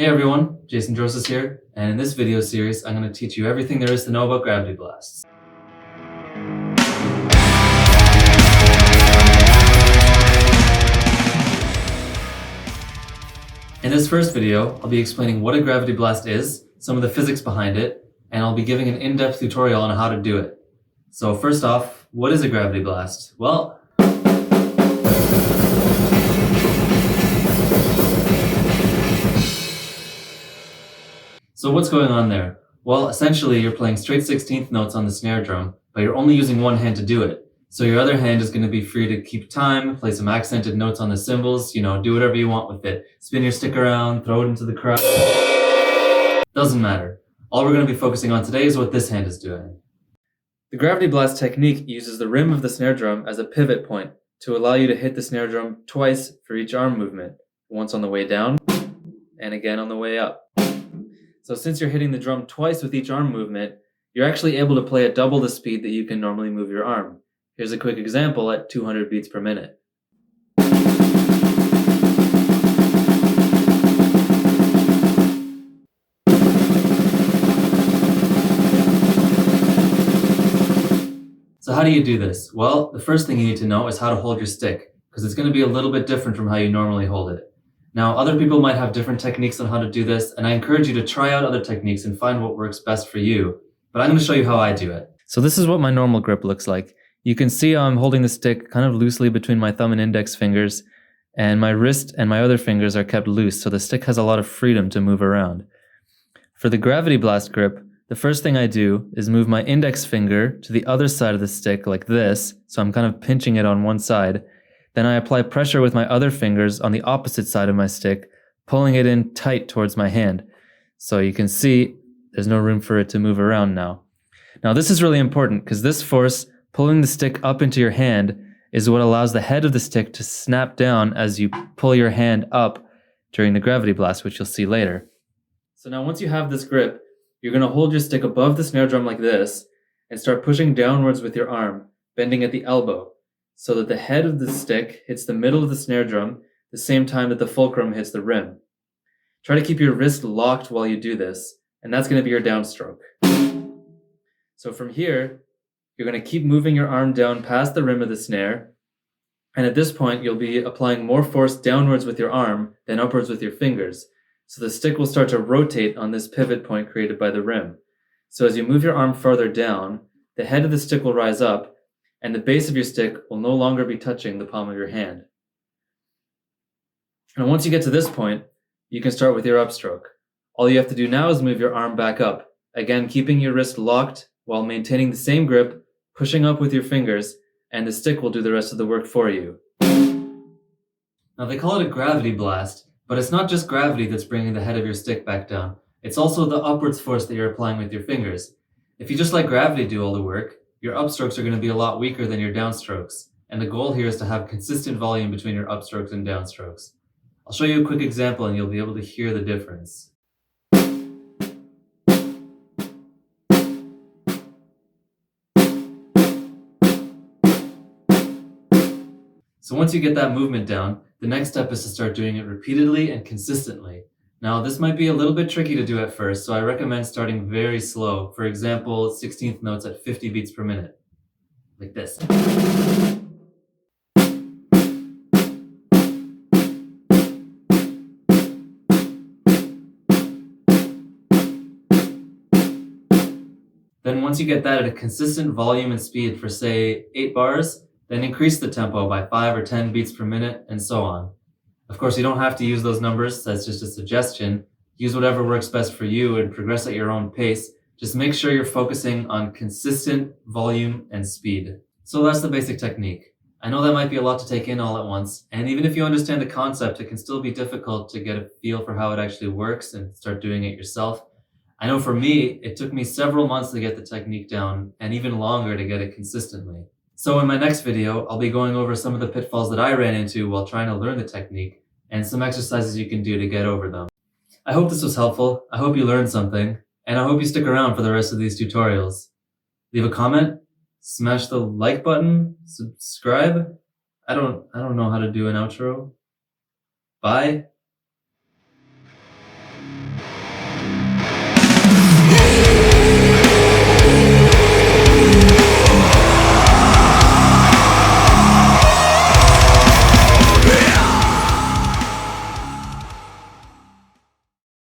Hey everyone, Jason Drosis here, and in this video series I'm going to teach you everything there is to know about gravity blasts. In this first video, I'll be explaining what a gravity blast is, some of the physics behind it, and I'll be giving an in-depth tutorial on how to do it. So first off, what is a gravity blast? Well, so what's going on there? Well, essentially you're playing straight 16th notes on the snare drum, but you're only using one hand to do it. So your other hand is going to be free to keep time, play some accented notes on the cymbals, do whatever you want with it. Spin your stick around, throw it into the crowd. Doesn't matter. All we're going to be focusing on today is what this hand is doing. The gravity blast technique uses the rim of the snare drum as a pivot point to allow you to hit the snare drum twice for each arm movement, once on the way down and again on the way up. So since you're hitting the drum twice with each arm movement, you're actually able to play at double the speed that you can normally move your arm. Here's a quick example at 200 beats per minute. So how do you do this? Well, the first thing you need to know is how to hold your stick, because it's going to be a little bit different from how you normally hold it. Now, other people might have different techniques on how to do this, and I encourage you to try out other techniques and find what works best for you. But I'm going to show you how I do it. So this is what my normal grip looks like. You can see I'm holding the stick kind of loosely between my thumb and index fingers, and my wrist and my other fingers are kept loose, so the stick has a lot of freedom to move around. For the gravity blast grip, the first thing I do is move my index finger to the other side of the stick like this, so I'm kind of pinching it on one side. Then I apply pressure with my other fingers on the opposite side of my stick, pulling it in tight towards my hand. So you can see there's no room for it to move around now. Now this is really important because this force, pulling the stick up into your hand, is what allows the head of the stick to snap down as you pull your hand up during the gravity blast, which you'll see later. So now once you have this grip, you're going to hold your stick above the snare drum like this and start pushing downwards with your arm, bending at the elbow, so that the head of the stick hits the middle of the snare drum the same time that the fulcrum hits the rim. Try to keep your wrist locked while you do this, and that's going to be your downstroke. So from here, you're going to keep moving your arm down past the rim of the snare, and at this point you'll be applying more force downwards with your arm than upwards with your fingers. So the stick will start to rotate on this pivot point created by the rim. So as you move your arm farther down, the head of the stick will rise up, and the base of your stick will no longer be touching the palm of your hand. And once you get to this point, you can start with your upstroke. All you have to do now is move your arm back up, again keeping your wrist locked while maintaining the same grip, pushing up with your fingers, and the stick will do the rest of the work for you. Now they call it a gravity blast, but it's not just gravity that's bringing the head of your stick back down. It's also the upwards force that you're applying with your fingers. If you just let gravity do all the work, your upstrokes are going to be a lot weaker than your downstrokes, and the goal here is to have consistent volume between your upstrokes and downstrokes. I'll show you a quick example and you'll be able to hear the difference. So once you get that movement down, the next step is to start doing it repeatedly and consistently. Now this might be a little bit tricky to do at first, so I recommend starting very slow. For example, 16th notes at 50 beats per minute. Like this. Then once you get that at a consistent volume and speed for say 8 bars, then increase the tempo by 5 or 10 beats per minute and so on. Of course, you don't have to use those numbers, that's just a suggestion. Use whatever works best for you and progress at your own pace. Just make sure you're focusing on consistent volume and speed. So that's the basic technique. I know that might be a lot to take in all at once, and even if you understand the concept, it can still be difficult to get a feel for how it actually works and start doing it yourself. I know for me, it took me several months to get the technique down, and even longer to get it consistently. So in my next video, I'll be going over some of the pitfalls that I ran into while trying to learn the technique, and some exercises you can do to get over them. I hope this was helpful, I hope you learned something, and I hope you stick around for the rest of these tutorials. Leave a comment, smash the like button, subscribe. I don't know how to do an outro. Bye.